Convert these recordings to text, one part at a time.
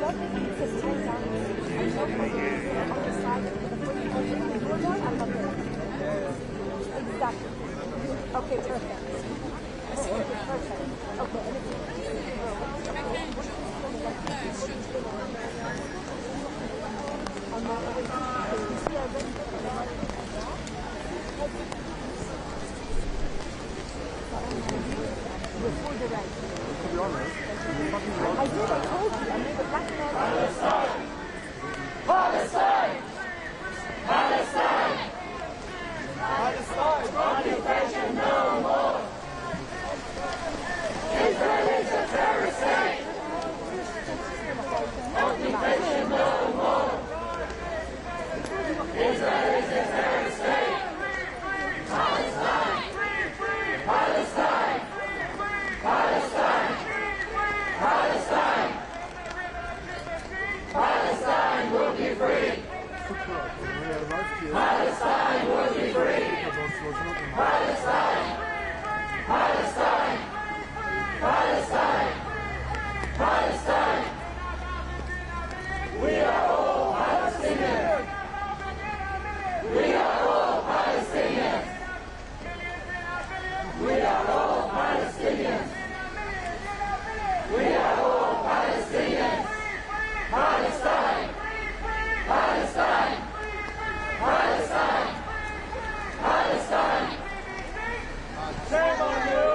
Okay, perfect. Perfect. Okay. Before the right. To be honest, I did, I told you. I made a black man. Palestine! Palestine! Palestine! Palestine! Occupation no more! Israel is a terrorist state! Occupation no more! Israel is a terrorist state! Palestine! Palestine! Palestine! Palestine! Palestine will be free! Palestine will be free! Palestine! Palestine! Palestine! Palestine! We are all Palestinians! We are all Palestinians! We are all Palestinians! We are all Palestinians! Palestine! Palestine! Palestine! Palestine! Shame on you!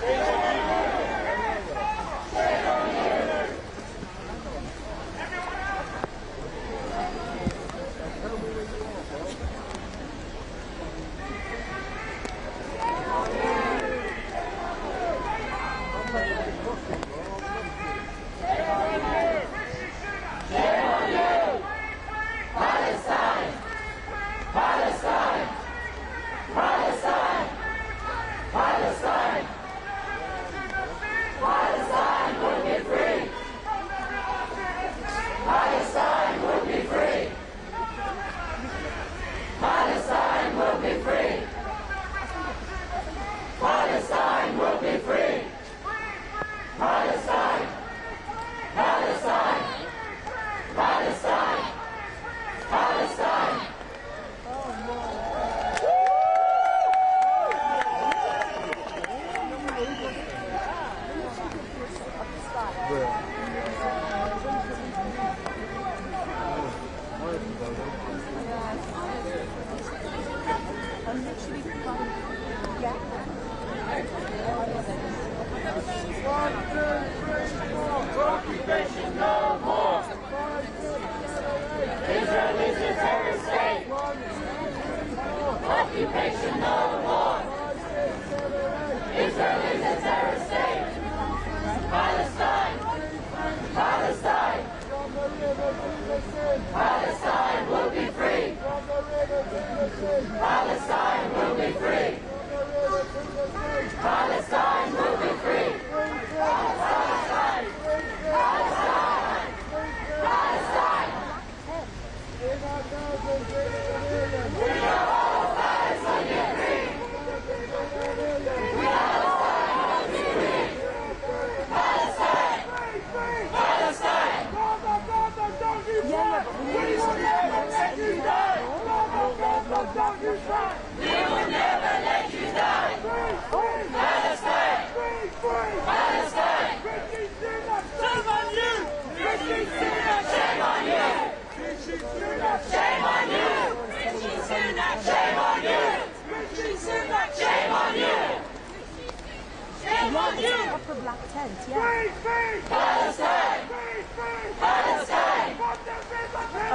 Shame on you! Shame on you! Shame on you! Palestine! Palestine! Palestine! Palestine! Palestine will be free! Palestine will be free! Palestine will be free! Palestine will be free! Palestine! Palestine! Palestine! Palestine! Occupation no more! Israel is a terrorist state! Occupation no more! Israel is a terrorist state! Palestine! Palestine! Palestine will be free! Palestine will be free! Palestine will be free! Palestine! Palestine! Palestine! We are all Palestinians! We are all free! Palestine! Palestine! We will never let you die! Palestine! Palestine! Shame on you! Shame on you! Shame on you! Shame on you! Shame on you! Shame on you! Upper black tent, yeah. Palestine! Palestine!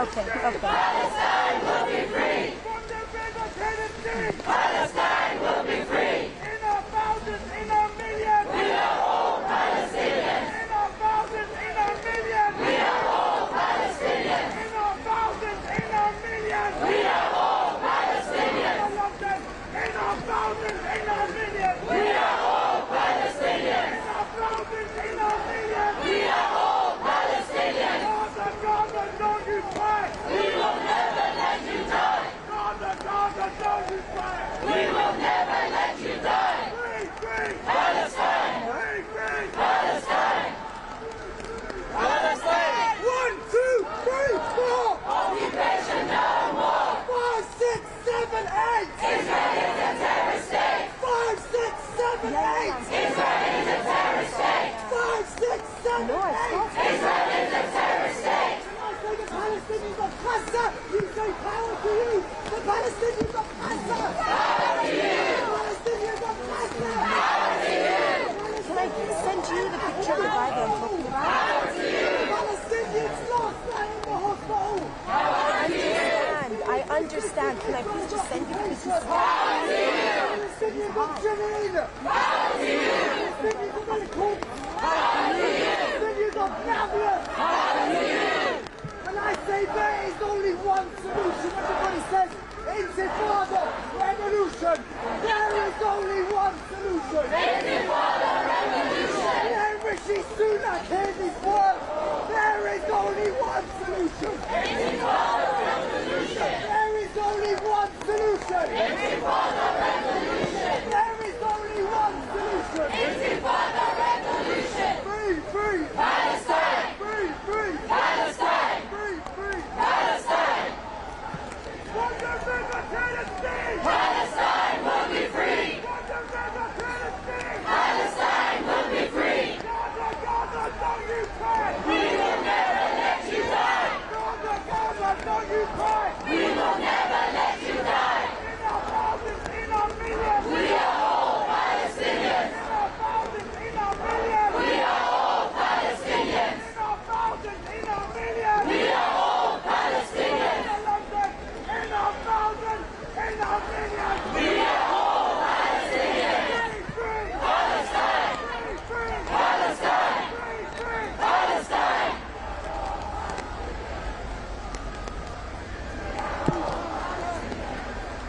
Okay. Palestine will be free! Palestine will be free! In our thousands, in our millions! We are all Palestinians! In our thousands, in our millions! We are all Palestinians! In our thousands, in our millions! We are all Palestinians! In our thousands, in our millions! We are all Palestinians! In our thousands, in our millions! We are all Palestinians! Gaza, don't you fight! We will never let you die! Gaza, don't you fight! We will you the picture of the guy that I'm talking about? Palestinians lost that in the hospital. I understand. Can I please just send you the picture? Palestinians got Janine. Palestinians are very cool. Palestinians are fabulous. And I say there is only one solution. Everybody says intifada, revolution. There is only one solution. Intifada revolution. Let Rishi Sunak hear these words. There is only one solution. Intifada revolution. There is only one solution. Intifada revolution. There is only one solution. Intifada revolution. Free, free. Palestine. Free, free. Palestine. Free, free. Palestine. From the river to the sea. Palestine will be free. From the river to the sea. Palestine will be free. Gaza, Gaza, don't you cry. We will never let you die. Gaza, Gaza, don't you cry. We will never let you die. In our thousands, in our millions. We are all Palestinians. In our thousands, in our millions. We are all Palestinians. In our thousands, in our millions. We are all Palestinians. In London, in our thousands, in our millions. We are all Palestinians. Free, free. Palestine. Free, free. Palestine. Free, free. Palestine.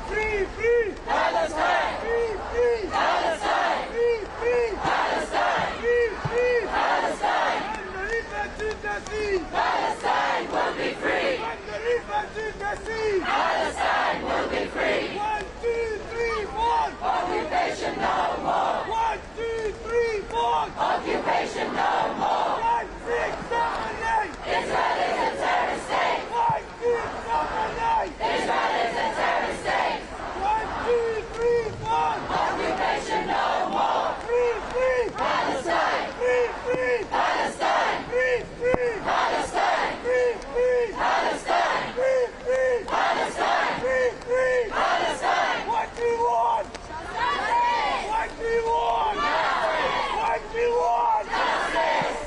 Free, free. Palestine. Free, free. Palestine. Free, free. Palestine. Free, free. Palestine. From the river to the sea. Palestine will be free. From the river to the sea. Palestine will be free. 1, 2, 3, 4. Occupation no more. 1, 2, 3, 4. Occupation no more. 5, 6, 7, 8. Israel is a terrorist state. 5, 6, 7, 8. Israel is a terrorist state. 1, 2, 3, 4. Occupation no more. Free, free. Palestine. Free, free. Palestine. Free, free. Palestine. Free, free. Palestine. Free, free. Palestine. Free, free. Palestine. What do you want? What do you want? What do you want? Justice.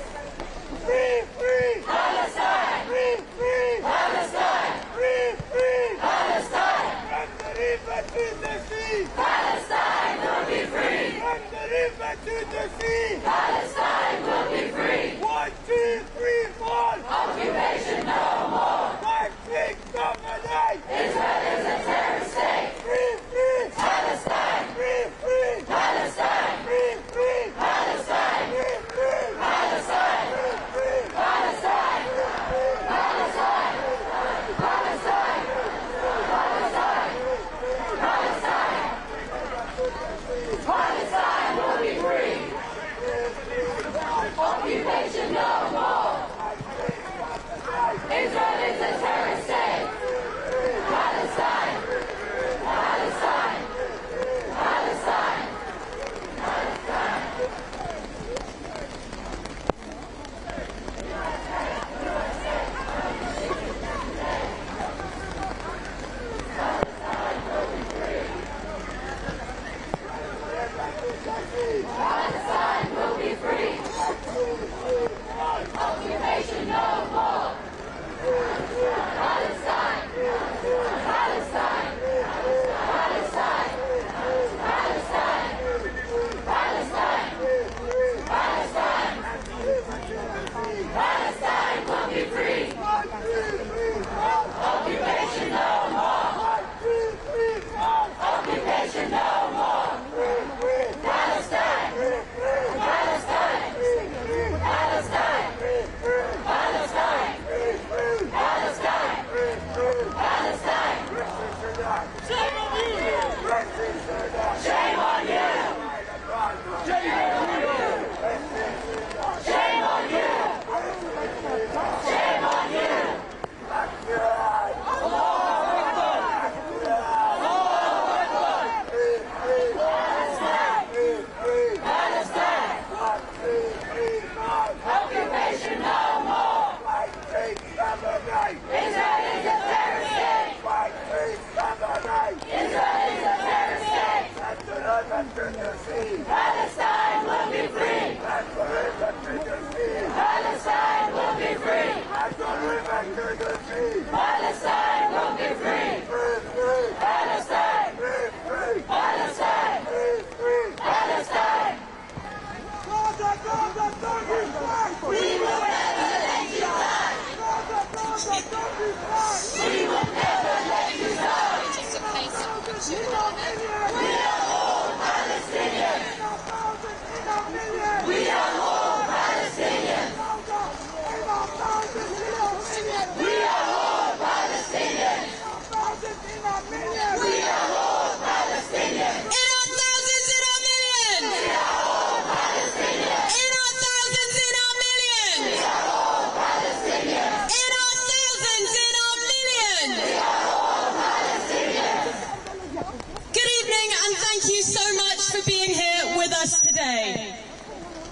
Free, free. Palestine. Free, free. Palestine. Free, free. Palestine. From the river to the sea. Palestine will be free. From the river to the sea. Palestine will be free. 1, 2, 3, 4. Occupation no more. 5, 6, 7, 8. Israel is a terrorist state. Free, free. Palestine. Free, free. Palestine. Free, free. Palestine. Free, free. Palestine. Free, free. Palestine. Palestine. Palestine. Palestine. Palestine will be free. Occupation no more. Israel is a terrorist state.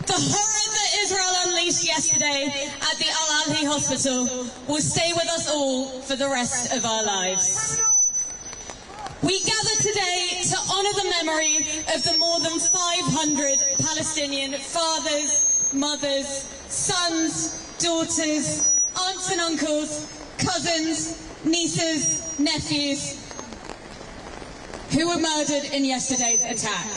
The horror that Israel unleashed yesterday at the Al-Ahli hospital will stay with us all for the rest of our lives. We gather today to honour the memory of the more than 500 Palestinian fathers, mothers, sons, daughters, aunts and uncles, cousins, nieces, nephews, who were murdered in yesterday's attack.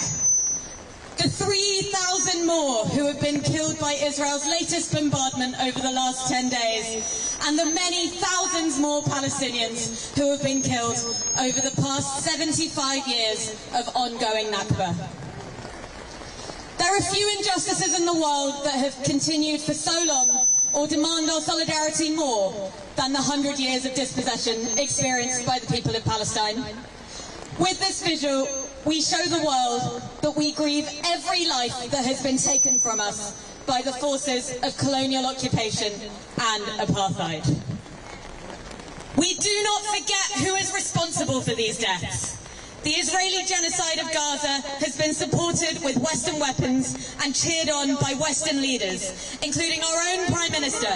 The 3,000 more who have been killed by Israel's latest bombardment over the last 10 days, and the many thousands more Palestinians who have been killed over the past 75 years of ongoing Nakba. There are few injustices in the world that have continued for so long or demand our solidarity more than the 100 years of dispossession experienced by the people of Palestine. With this vigil, we show the world that we grieve every life that has been taken from us by the forces of colonial occupation and apartheid. We do not forget who is responsible for these deaths. The Israeli genocide of Gaza has been supported with Western weapons and cheered on by Western leaders, including our own Prime Minister,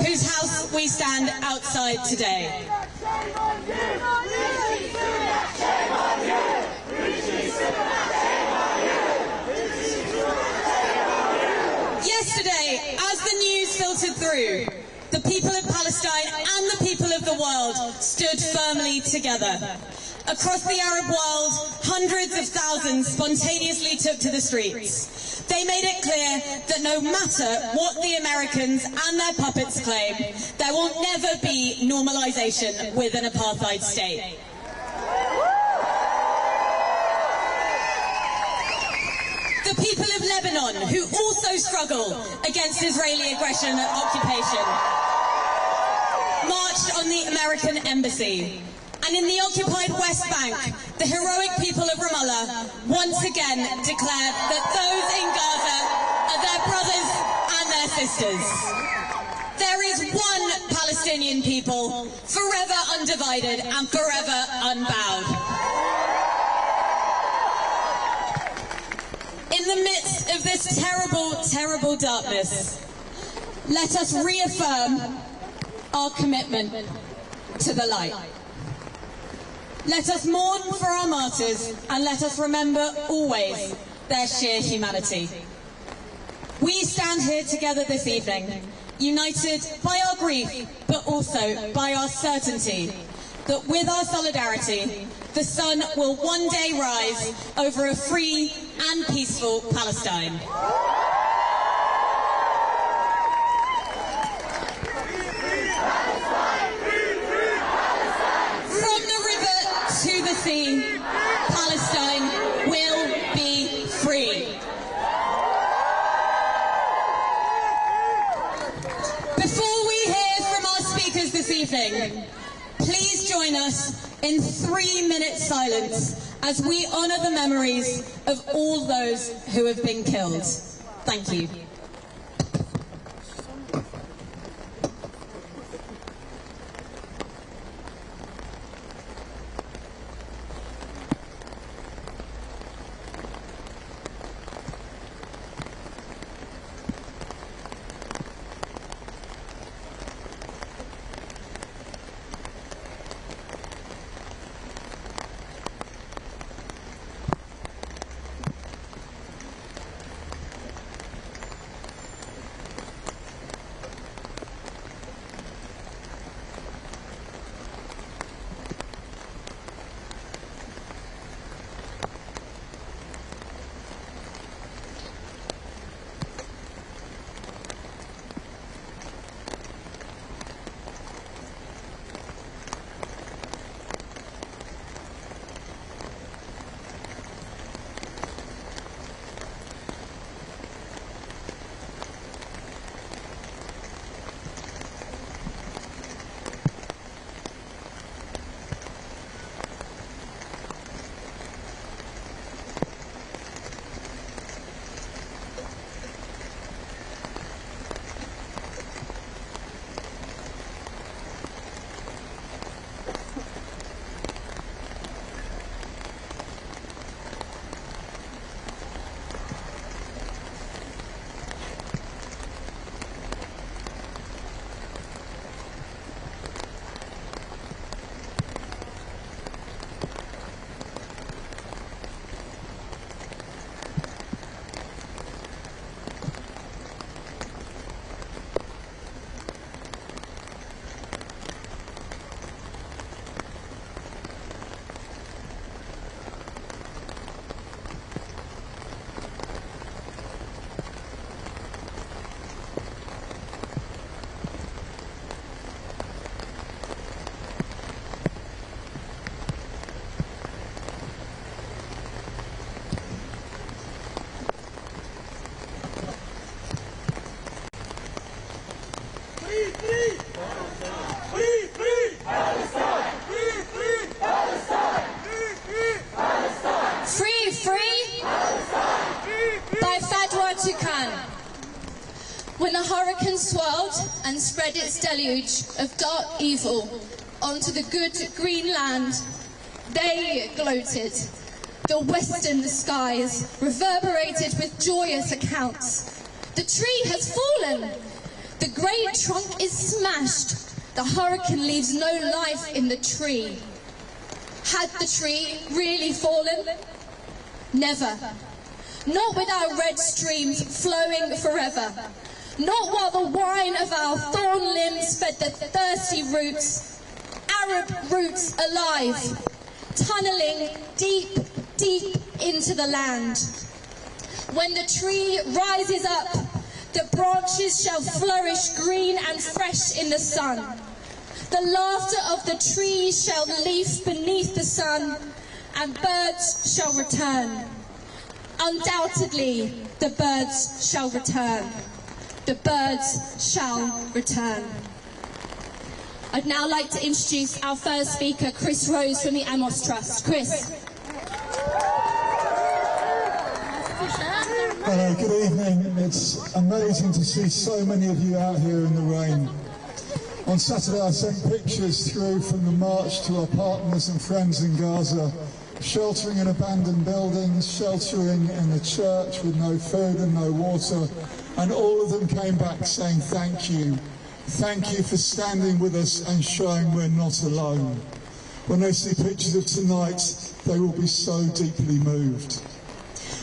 whose house we stand outside today. Yesterday, as the news filtered through, the people of Palestine and the people of the world stood firmly together. Across the Arab world, hundreds of thousands spontaneously took to the streets. They made it clear that no matter what the Americans and their puppets claim, there will never be normalization with an apartheid state. The people of Lebanon, who also struggle against Israeli aggression and occupation, marched on the American embassy. And in the occupied West Bank, the heroic people of Ramallah once again declared that those in Gaza are their brothers and their sisters. There is one Palestinian people, forever undivided and forever unbowed. In the midst of this terrible, terrible darkness, let us reaffirm our commitment to the light. Let us mourn for our martyrs and let us remember always their sheer humanity. We stand here together this evening, united by our grief, but also by our certainty that with our solidarity, the sun will one day rise over a free and peaceful Palestine. To the sea, Palestine will be free. Before we hear from our speakers this evening, please join us in 3-minute silence as we honour the memories of all those who have been killed. Thank you. When the hurricane swirled and spread its deluge of dark evil onto the good green land, they gloated. The western skies reverberated with joyous accounts. The tree has fallen. The great trunk is smashed. The hurricane leaves no life in the tree. Had the tree really fallen? Never. Not with our red streams flowing forever. Not while the wine of our thorn limbs fed the thirsty roots, Arab roots alive, tunneling deep, deep into the land. When the tree rises up, the branches shall flourish green and fresh in the sun. The laughter of the tree shall leaf beneath the sun, and birds shall return. Undoubtedly, the birds shall return. The birds shall return. I'd now like to introduce our first speaker, Chris Rose from the Amos Trust. Chris. Hello, good evening. It's amazing to see so many of you out here in the rain. On Saturday I sent pictures through from the march to our partners and friends in Gaza, sheltering in abandoned buildings, sheltering in the church with no food and no water, and all of them came back saying thank you. Thank you for standing with us and showing we're not alone. When they see pictures of tonight, they will be so deeply moved.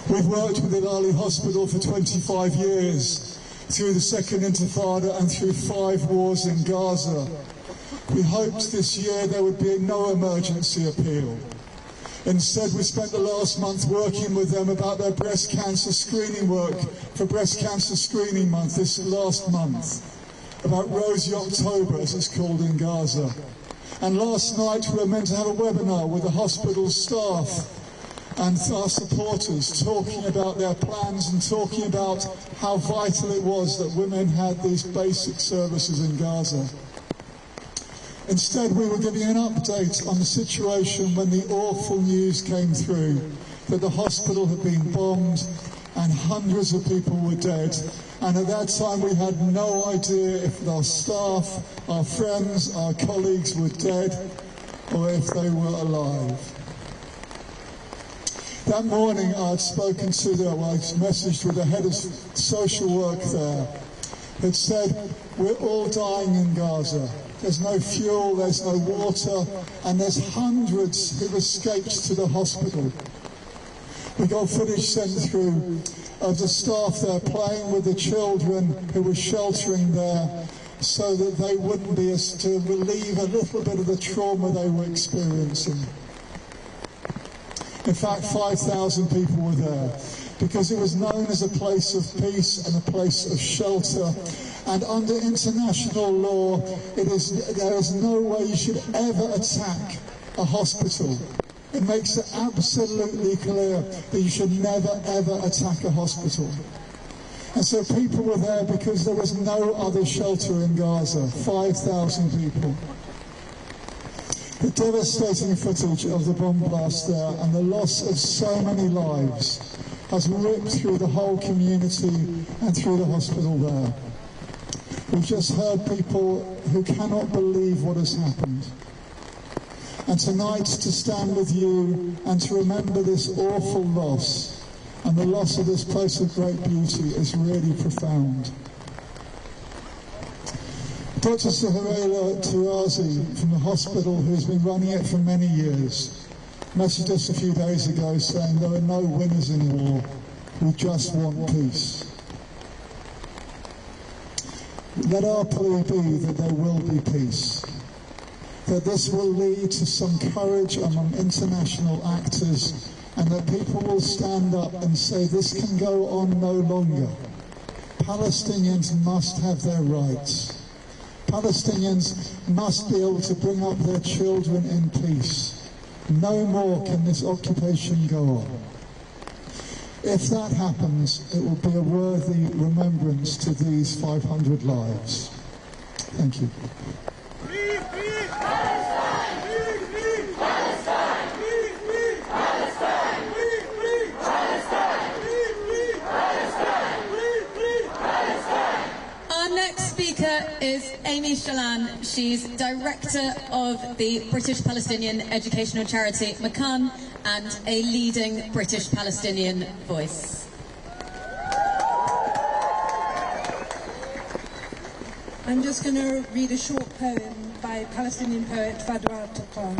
We've worked with Al Ahli Hospital for 25 years, through the Second Intifada and through 5 wars in Gaza. We hoped this year there would be no emergency appeal. Instead, we spent the last month working with them about their breast cancer screening work for Breast Cancer Screening Month, this last month, about Rosy October, as it's called in Gaza. And last night we were meant to have a webinar with the hospital staff and our supporters, talking about their plans and talking about how vital it was that women had these basic services in Gaza. Instead, we were giving an update on the situation when the awful news came through that the hospital had been bombed and hundreds of people were dead. And at that time we had no idea if our staff, our friends, our colleagues were dead or if they were alive. That morning I had spoken to them, I messaged with the head of social work there, had said, we're all dying in Gaza. There's no fuel, there's no water, and there's hundreds who've escaped to the hospital. We got footage sent through of the staff there playing with the children who were sheltering there so that they wouldn't be to relieve a little bit of the trauma they were experiencing. In fact, 5,000 people were there because it was known as a place of peace and a place of shelter. And under international law, there is no way you should ever attack a hospital. It makes it absolutely clear that you should never, ever attack a hospital. And so people were there because there was no other shelter in Gaza, 5,000 people. The devastating footage of the bomb blast there and the loss of so many lives has ripped through the whole community and through the hospital there. We've just heard people who cannot believe what has happened. And tonight, to stand with you and to remember this awful loss and the loss of this place of great beauty is really profound. Dr. Suhaila Tarazi from the hospital, who has been running it for many years, messaged us a few days ago saying there are no winners in war, we just want peace. Let our plea be that there will be peace, that this will lead to some courage among international actors and that people will stand up and say this can go on no longer. Palestinians must have their rights. Palestinians must be able to bring up their children in peace. No more can this occupation go on. If that happens, it will be a worthy remembrance to these 500 lives. Thank you. is Amy Shalan. She's Director of the British Palestinian educational charity McCann and a leading British Palestinian voice. I'm just going to read a short poem by Palestinian poet Fadwa Tuqan.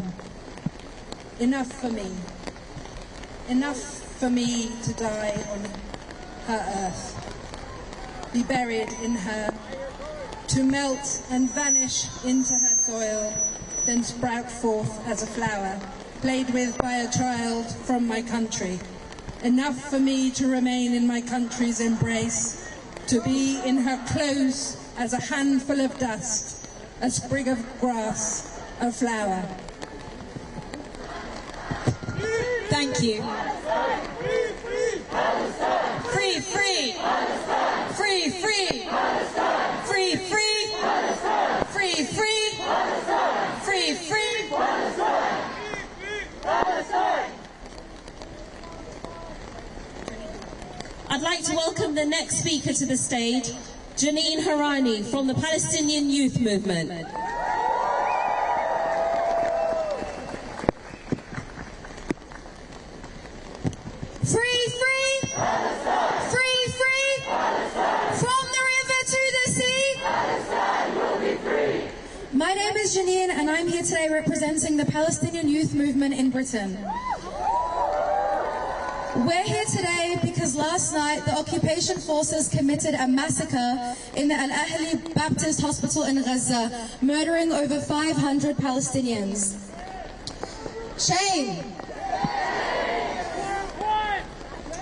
Enough for me. Enough for me to die on her earth, be buried in her, to melt and vanish into her soil, then sprout forth as a flower, played with by a child from my country. Enough for me to remain in my country's embrace, to be in her close as a handful of dust, a sprig of grass, a flower. Thank you. Free, free. Free, free. Free, free. Free, free. Free, free. I'd like to welcome the next speaker to the stage, Janine Harani from the Palestinian Youth Movement. Free, free! Palestine. Free, free! Palestine. From the river to the sea! Palestine will be free. My name is Janine and I'm here today representing the Palestinian Youth Movement in Britain. We're here today because last night the occupation forces committed a massacre in the Al-Ahli Baptist Hospital in Gaza, murdering over 500 Palestinians. Shame!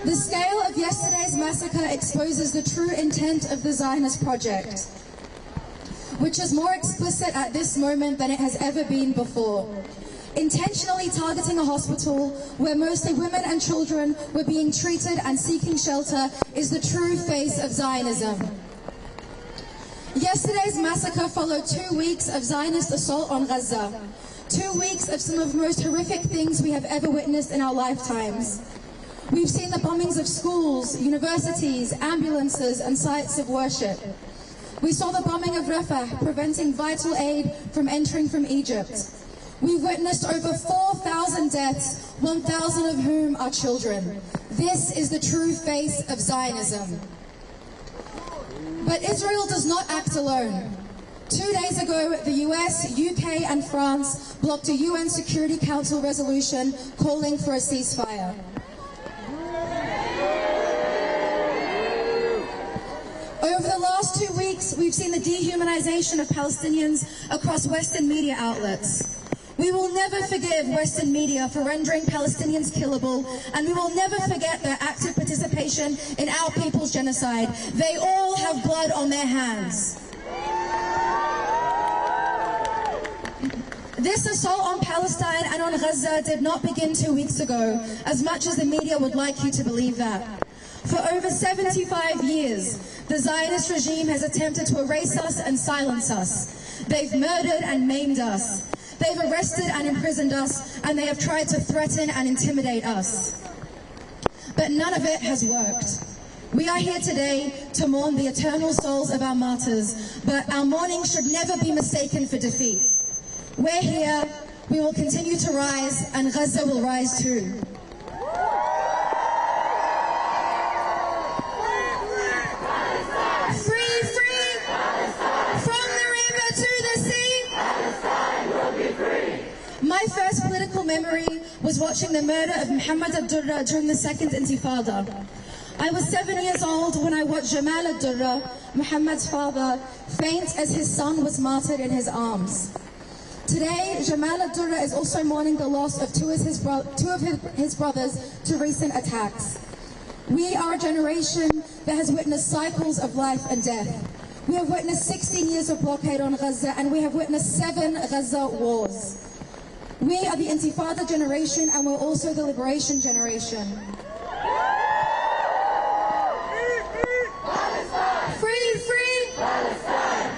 The scale of yesterday's massacre exposes the true intent of the Zionist project, which is more explicit at this moment than it has ever been before. Intentionally targeting a hospital where mostly women and children were being treated and seeking shelter is the true face of Zionism. Yesterday's massacre followed 2 weeks of Zionist assault on Gaza, 2 weeks of some of the most horrific things we have ever witnessed in our lifetimes. We've seen the bombings of schools, universities, ambulances, and sites of worship. We saw the bombing of Rafah, preventing vital aid from entering from Egypt. We've witnessed over 4,000 deaths, 1,000 of whom are children. This is the true face of Zionism. But Israel does not act alone. 2 days ago, the US, UK, and France blocked a UN Security Council resolution calling for a ceasefire. Over the last 2 weeks, we've seen the dehumanization of Palestinians across Western media outlets. We will never forgive Western media for rendering Palestinians killable, and we will never forget their active participation in our people's genocide. They all have blood on their hands. This assault on Palestine and on Gaza did not begin 2 weeks ago, as much as the media would like you to believe that. For over 75 years, the Zionist regime has attempted to erase us and silence us. They've murdered and maimed us. They've arrested and imprisoned us, and they have tried to threaten and intimidate us. But none of it has worked. We are here today to mourn the eternal souls of our martyrs, but our mourning should never be mistaken for defeat. We're here, we will continue to rise, and Gaza will rise too. Free, free! From the river to the sea! Palestine will be free. My first political memory was watching the murder of Muhammad al-Durra during the Second Intifada. I was 7 years old when I watched Jamal al-Durra, Muhammad's father, faint as his son was martyred in his arms. Today, Jamal al-Durra is also mourning the loss of two of his brothers to recent attacks. We are a generation that has witnessed cycles of life and death. We have witnessed 16 years of blockade on Gaza, and we have witnessed 7 Gaza wars. We are the Intifada generation, and we're also the liberation generation. Free, free! Palestine!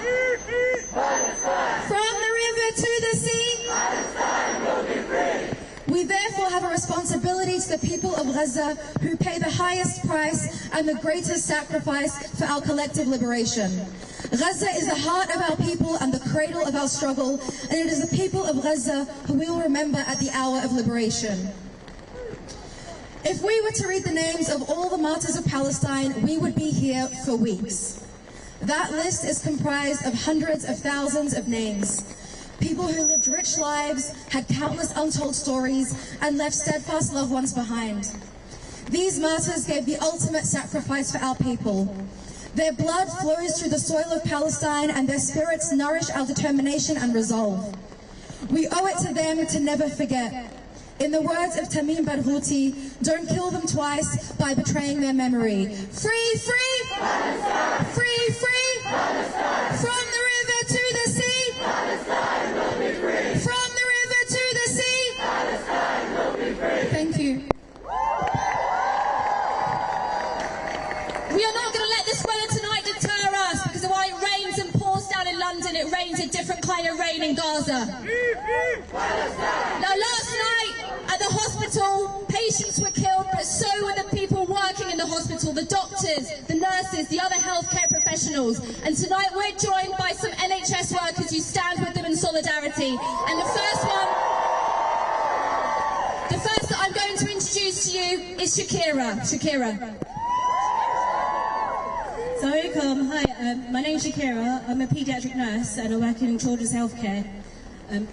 Palestine! From the river to the sea! Palestine will be free. We therefore have a responsibility to the people of Gaza who pay the highest price and the greatest sacrifice for our collective liberation. Gaza is the heart of our people and the cradle of our struggle, and it is the people of Gaza who we will remember at the hour of liberation. If we were to read the names of all the martyrs of Palestine, we would be here for weeks. That list is comprised of hundreds of thousands of names. People who lived rich lives, had countless untold stories, and left steadfast loved ones behind. These martyrs gave the ultimate sacrifice for our people. Their blood flows through the soil of Palestine, and their spirits nourish our determination and resolve. We owe it to them to never forget. In the words of Tamim Barghouti, don't kill them twice by betraying their memory. Free, free! Palestine! Free, free! Palestine! From the river to the sea! Palestine will be free! From the river to the sea! Palestine will be free! Thank you. We are not going to let this weather tonight deter us, because while it rains and pours down in London, it rains a different kind of rain in Gaza. Now, last night at the hospital, patients were killed, but so were the people working in the hospital, the doctors, the nurses, the other healthcare professionals. And tonight we're joined by some NHS workers who stand with them in solidarity. And the first that I'm going to introduce to you is Shakira. Assalamualaikum. Hi, my name is Shakira. I'm a paediatric nurse and I work in children's healthcare.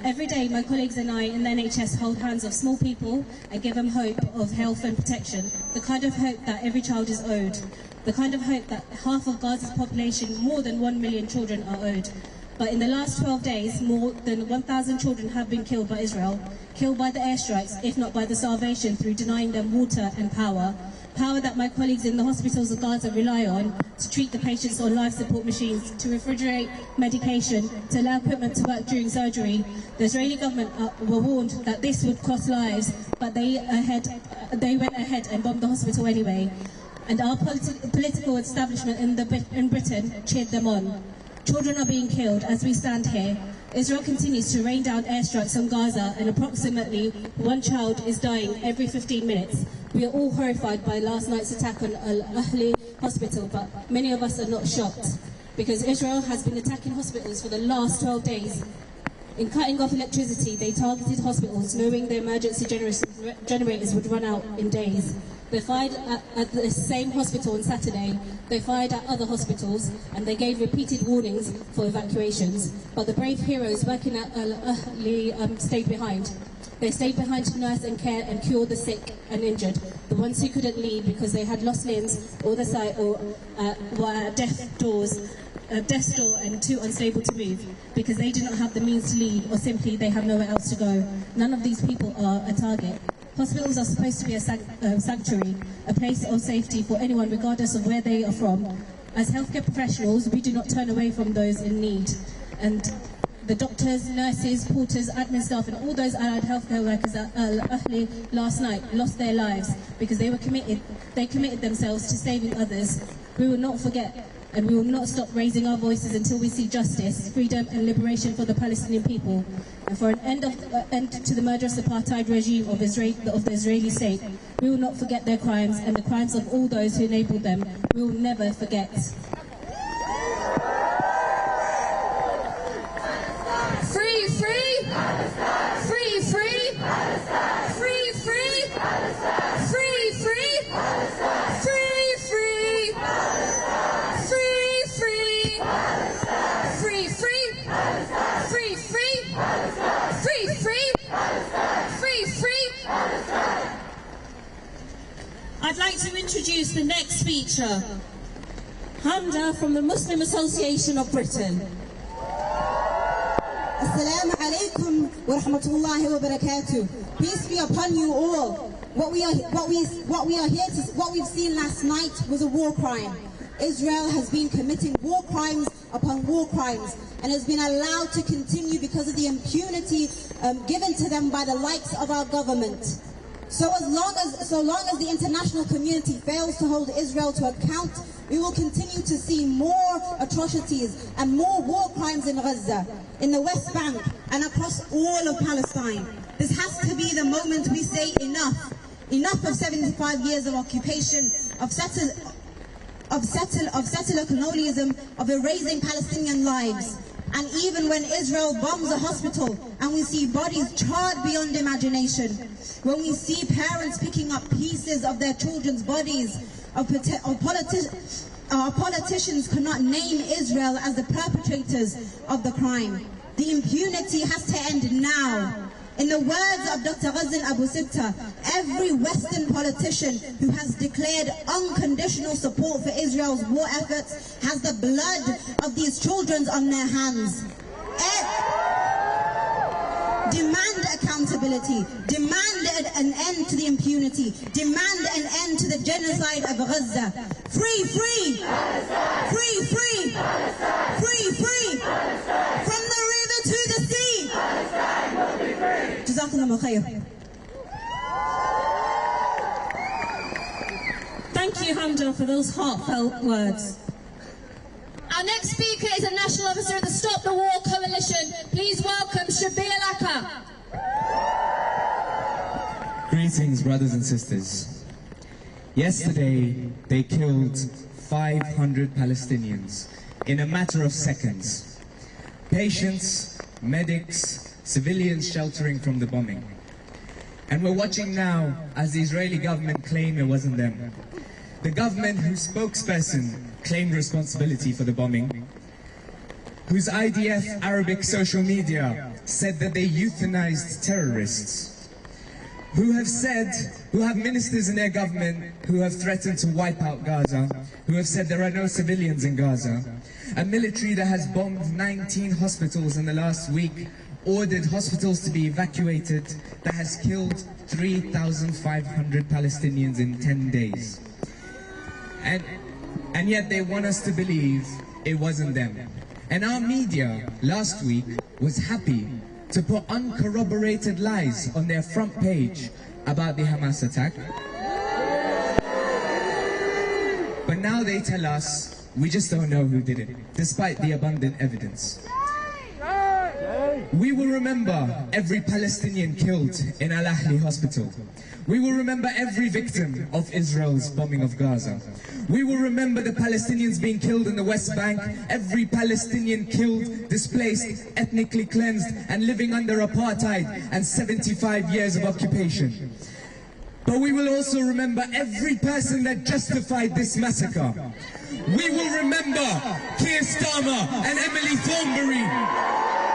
Every day my colleagues and I in the NHS hold hands of small people and give them hope of health and protection, the kind of hope that every child is owed, the kind of hope that half of Gaza's population, more than 1 million children, are owed. But in the last 12 days, more than 1,000 children have been killed by Israel, killed by the airstrikes, if not by the starvation through denying them water and power that my colleagues in the hospitals of Gaza rely on to treat the patients on life support machines, to refrigerate medication, to allow equipment to work during surgery. The Israeli government were warned that this would cost lives, but they went ahead and bombed the hospital anyway. And our political establishment in Britain cheered them on. Children are being killed as we stand here. Israel continues to rain down airstrikes on Gaza, and approximately 1 child is dying every 15 minutes. We are all horrified by last night's attack on Al-Ahli hospital, but many of us are not shocked, because Israel has been attacking hospitals for the last 12 days. In cutting off electricity, they targeted hospitals, knowing their emergency generators would run out in days. They fired at the same hospital on Saturday, they fired at other hospitals, and they gave repeated warnings for evacuations. But the brave heroes working at Al-Ahli stayed behind. They stayed behind to nurse and care and cure the sick and injured, the ones who couldn't leave because they had lost limbs or their sight or were at death's door and too unstable to move, because they did not have the means to leave, or simply they have nowhere else to go. None of these people are a target. Hospitals are supposed to be a sanctuary, a place of safety for anyone regardless of where they are from. As healthcare professionals, we do not turn away from those in need. And the doctors, nurses, porters, admin staff and all those allied healthcare workers at Al-Ahli last night lost their lives because they committed themselves to saving others. We will not forget, and we will not stop raising our voices until we see justice, freedom and liberation for the Palestinian people, and for an end to the murderous apartheid regime of the Israeli state. We will not forget their crimes and the crimes of all those who enabled them. We will never forget. Free, free! Free, free! Free, free! Free, free! Free, free! Free, free! Free, free! Free, free! Free, free! Free, free! I'd like to introduce the next speaker, Hamda from the Muslim Association of Britain. Assalamu alaikum wa rahmatullahi wa barakatuh. Peace be upon you all. What we've seen last night was a war crime. Israel has been committing war crimes upon war crimes and has been allowed to continue because of the impunity given to them by the likes of our government. So long as the international community fails to hold Israel to account, we will continue to see more atrocities and more war crimes in Gaza, in the West Bank and across all of Palestine. This has to be the moment we say enough. Enough of 75 years of occupation, of of settler colonialism, of erasing Palestinian lives. And even when Israel bombs a hospital and we see bodies charred beyond imagination, when we see parents picking up pieces of their children's bodies, our politicians cannot name Israel as the perpetrators of the crime. The impunity has to end now. In the words of Dr. Ghazan Abu Sitta, every Western politician who has declared unconditional support for Israel's war efforts has the blood of these children on their hands. Demand accountability, demand an end to the impunity, demand an end to the genocide of Gaza. Free, free! Palestine. Free, free! Palestine. Free, free! Palestine. From the river to the sea! Palestine will be free! Jazakallah khair. Thank you, Hamza, for those heartfelt words. Our next speaker is a national officer of the Stop the War Coalition. Please welcome Shabir Laka. Greetings, brothers and sisters. Yesterday, they killed 500 Palestinians in a matter of seconds. Patients, medics, civilians sheltering from the bombing. And we're watching now as the Israeli government claim it wasn't them. The government whose spokesperson claimed responsibility for the bombing, whose IDF Arabic social media said that they euthanized terrorists, who have ministers in their government who have threatened to wipe out Gaza, who have said there are no civilians in Gaza, a military that has bombed 19 hospitals in the last week, ordered hospitals to be evacuated, that has killed 3,500 Palestinians in 10 days. And yet they want us to believe it wasn't them. And our media last week was happy to put uncorroborated lies on their front page about the Hamas attack. But now they tell us we just don't know who did it, despite the abundant evidence. We will remember every Palestinian killed in Al Ahli hospital. We will remember every victim of Israel's bombing of Gaza. We will remember the Palestinians being killed in the West Bank, every Palestinian killed, displaced, ethnically cleansed, and living under apartheid and 75 years of occupation. But we will also remember every person that justified this massacre. We will remember Keir Starmer and Emily Thornberry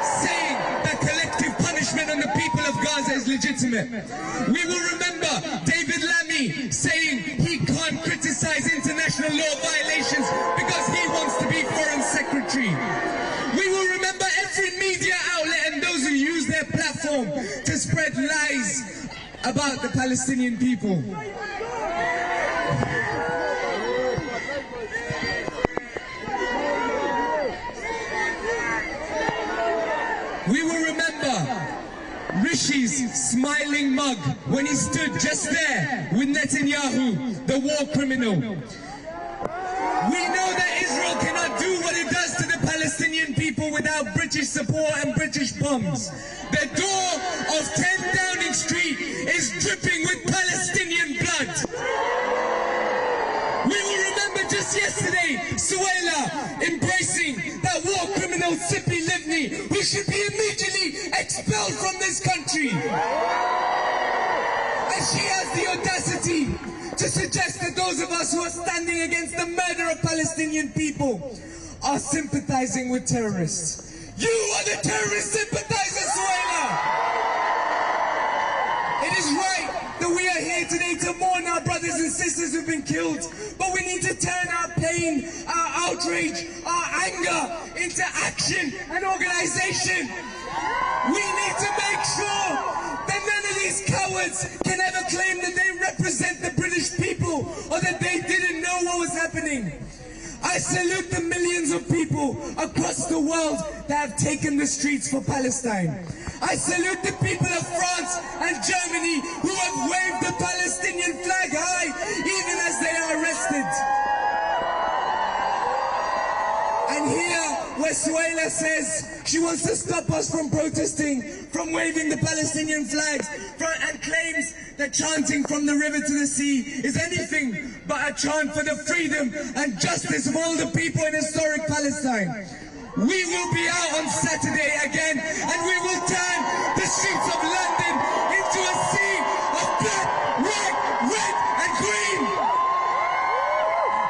saying that collective punishment on the people of Gaza is legitimate. We will remember David Lammy saying he can't criticize international law violations because he wants to be foreign secretary. We will remember every media outlet and those who use their platform to spread lies about the Palestinian people. We will remember Rishi's smiling mug when he stood just there with Netanyahu, the war criminal. We know that Israel cannot do what it does to the Palestinian people without British support and British bombs. The door of 10 Downing Street is dripping with Palestinian blood. We will remember just yesterday, Suela embracing that war criminal Tzipi Livni, who should be immediately expelled from this country. And she has the audacity to suggest that those of us who are standing against the murder of Palestinian people are sympathizing with terrorists. You are the terrorist sympathizer, Suela! It is right that we are here today to mourn our brothers and sisters who've been killed, but we need to turn our pain, our outrage, our anger into action and organization. We need to make sure that none of these cowards can ever claim that they represent the British people or that they didn't know what was happening. I salute the millions of people across the world that have taken the streets for Palestine. I salute the people of France and Germany who have waved the Palestinian flag high even as they are arrested. And here, where Suela says she wants to stop us from protesting, from waving the Palestinian flags, and and claims that chanting from the river to the sea is anything but a chant for the freedom and justice of all the people in historic Palestine. We will be out on Saturday again, and we will turn the streets of London into a sea of black, white, red and green.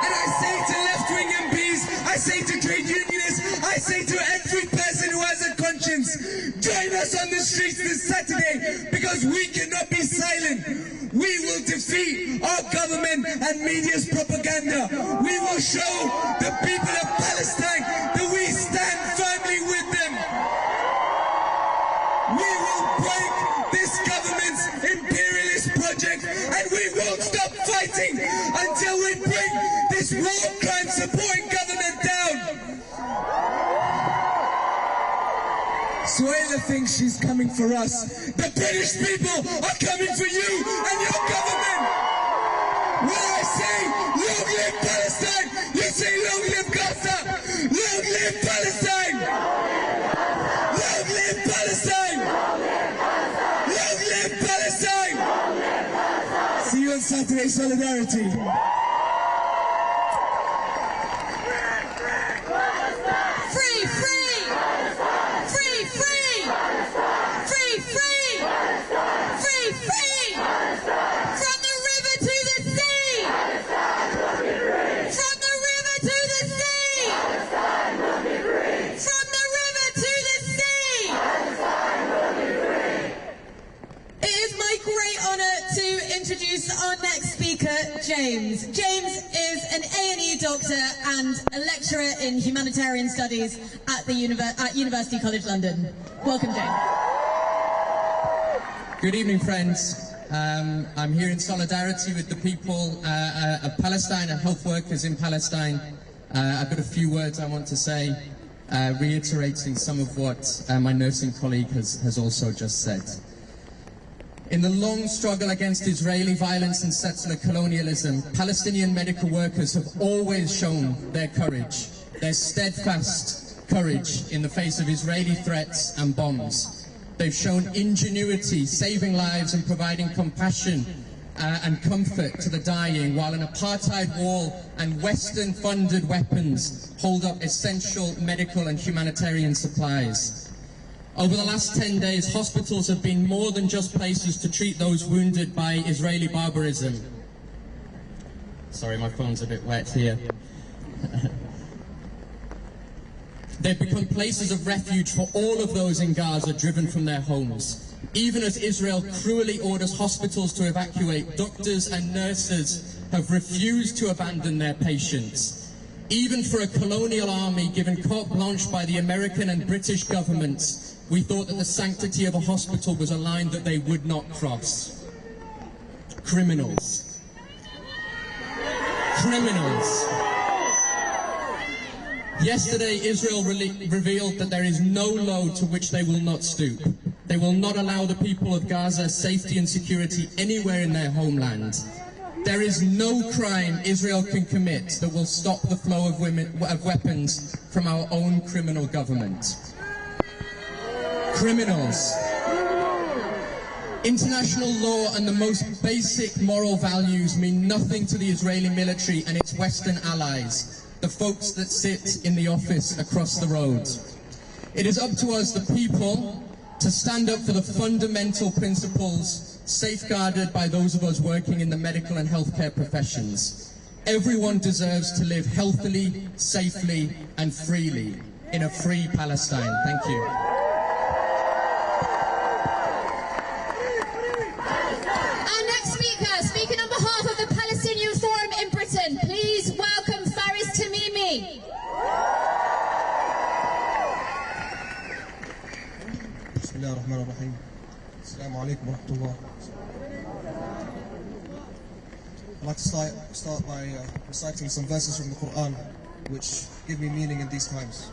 And I say to left-wing MPs, I say to trade unionists, I say to every person who has a conscience, join us on the streets this Saturday, because we cannot be silent. We will defeat our government and media's propaganda. We will show the people of Palestine that we stand firmly with them. We will break this government's imperialist project, and we won't stop fighting until we bring this war crime supporting government down. Suela thinks she's coming for us. The British people are coming for you and your government. When I say long live Palestine, you say long live Gaza. Long live Palestine. Long live Palestine. Long live Palestine. See you on Saturday, solidarity. Free, free! Free, free! Free, free! Free, free! From the river to the sea! From the river to the sea! From the river to the sea! It is my great honour to introduce our next speaker, James. James is an A&E doctor and a lecturer in humanitarian studies at the University College London. Welcome, James. Good evening, friends. I'm here in solidarity with the people of Palestine and health workers in Palestine. I've got a few words I want to say, reiterating some of what my nursing colleague has also just said. In the long struggle against Israeli violence and settler colonialism, Palestinian medical workers have always shown their courage, their steadfast courage in the face of Israeli threats and bombs. They've shown ingenuity, saving lives and providing compassion and comfort to the dying, while an apartheid wall and Western-funded weapons hold up essential medical and humanitarian supplies. Over the last 10 days, hospitals have been more than just places to treat those wounded by Israeli barbarism. Sorry, my phone's a bit wet here. They've become places of refuge for all of those in Gaza driven from their homes. Even as Israel cruelly orders hospitals to evacuate, doctors and nurses have refused to abandon their patients. Even for a colonial army given carte blanche by the American and British governments, we thought that the sanctity of a hospital was a line that they would not cross. Criminals. Criminals. Yesterday, Israel revealed that there is no low to which they will not stoop. They will not allow the people of Gaza safety and security anywhere in their homeland. There is no crime Israel can commit that will stop the flow of weapons from our own criminal government. Criminals. International law and the most basic moral values mean nothing to the Israeli military and its Western allies, the folks that sit in the office across the road. It is up to us, the people, to stand up for the fundamental principles safeguarded by those of us working in the medical and healthcare professions. Everyone deserves to live healthily, safely and freely in a free Palestine. Thank you. Our next speaker, speaking on behalf of the Palestinian Forum in Britain, please welcome Faris Tamimi. Bismillahirrahmanirrahim. Assalamu alaikum wa rahmatullah. I'd like to start by reciting some verses from the Quran which give me meaning in these times.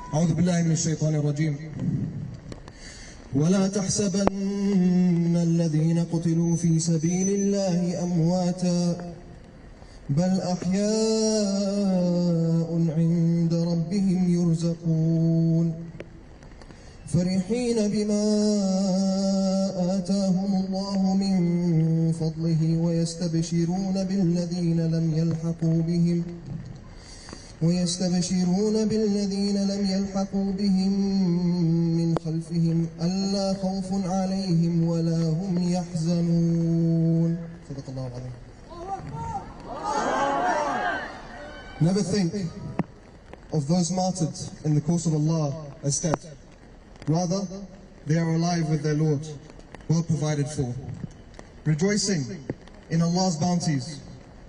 أعوذ بالله من الشيطان الرجيم ولا تحسبن الذين قتلوا في سبيل الله أمواتا بل أحياء عند ربهم يرزقون فرحين بما آتاهم الله من فضله ويستبشرون بالذين لم يلحقوا بهم من خلفهم ألا خوف عليهم ولا هم يحزنون. صدق الله العظيم. Never think of those martyred in the cause of Allah as dead. Rather, they are alive with their Lord, well provided for, rejoicing in Allah's bounties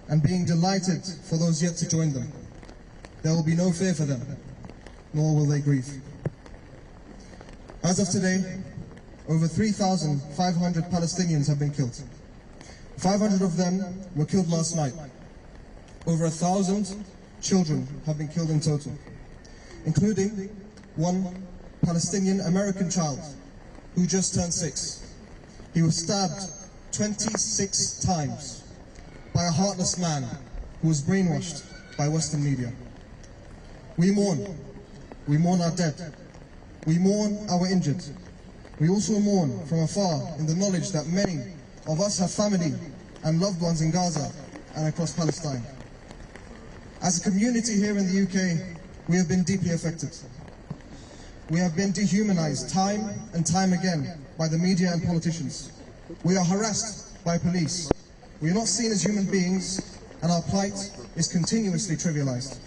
and being delighted for those yet to join them. There will be no fear for them, nor will they grieve. As of today, over 3,500 Palestinians have been killed. 500 of them were killed last night. Over 1,000 children have been killed in total, including one Palestinian American child who just turned 6. He was stabbed 26 times by a heartless man who was brainwashed by Western media. We mourn our dead. We mourn our injured. We also mourn from afar in the knowledge that many of us have family and loved ones in Gaza and across Palestine. As a community here in the UK, we have been deeply affected. We have been dehumanized time and time again by the media and politicians. We are harassed by police. We are not seen as human beings, and our plight is continuously trivialized.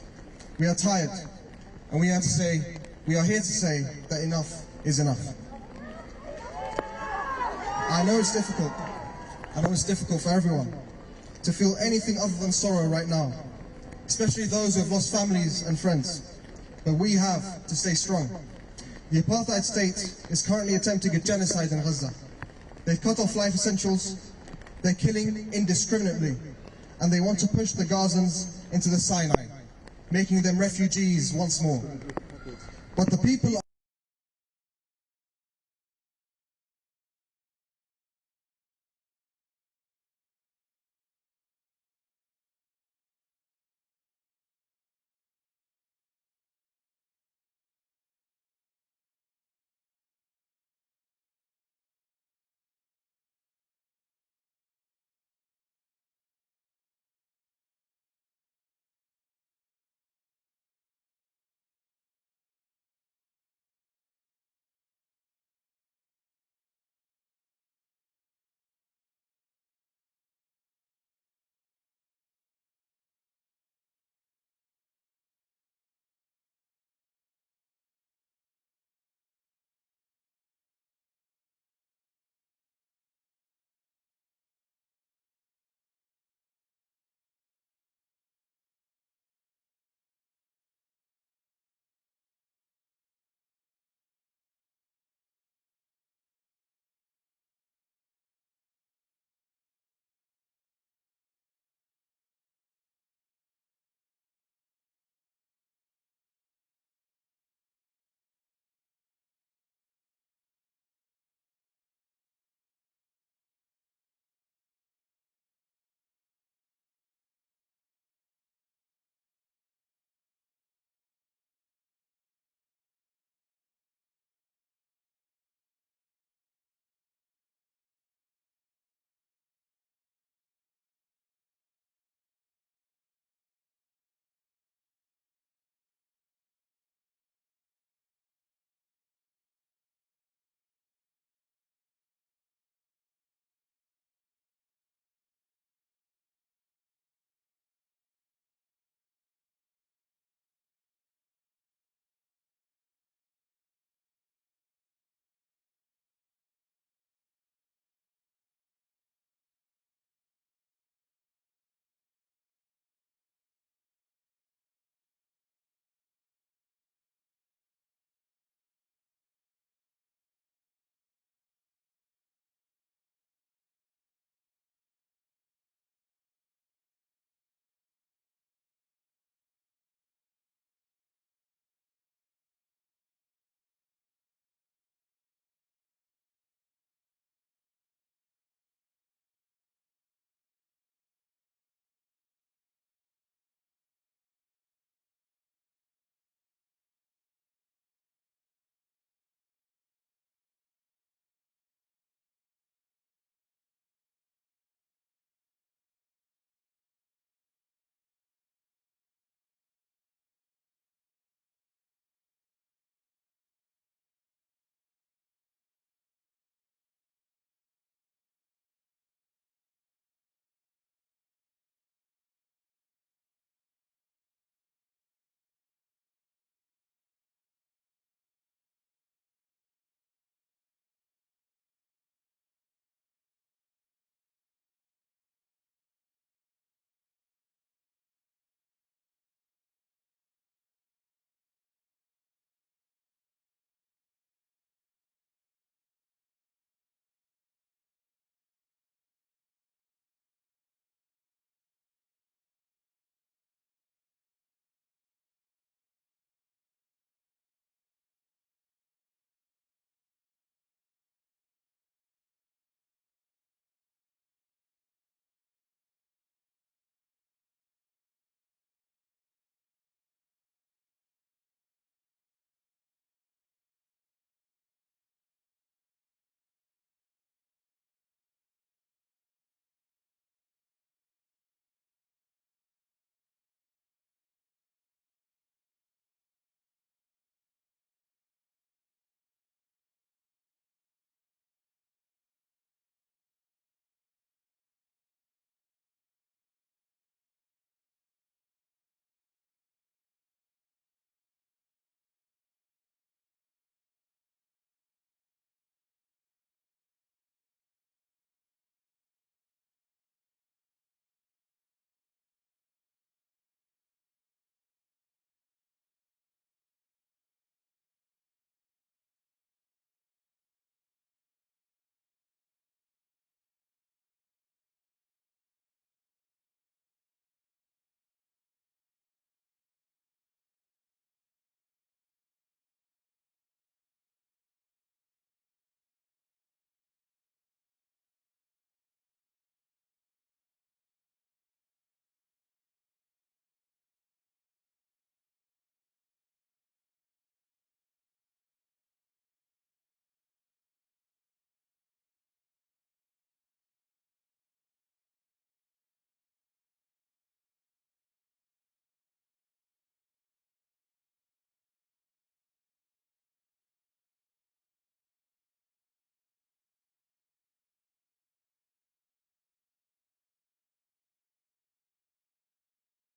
We are tired, and we are here to say that enough is enough. I know it's difficult. I know it's difficult for everyone to feel anything other than sorrow right now, especially those who have lost families and friends. But we have to stay strong. The apartheid state is currently attempting a genocide in Gaza. They've cut off life essentials, they're killing indiscriminately, and they want to push the Gazans into the Sinai, making them refugees once more. But the people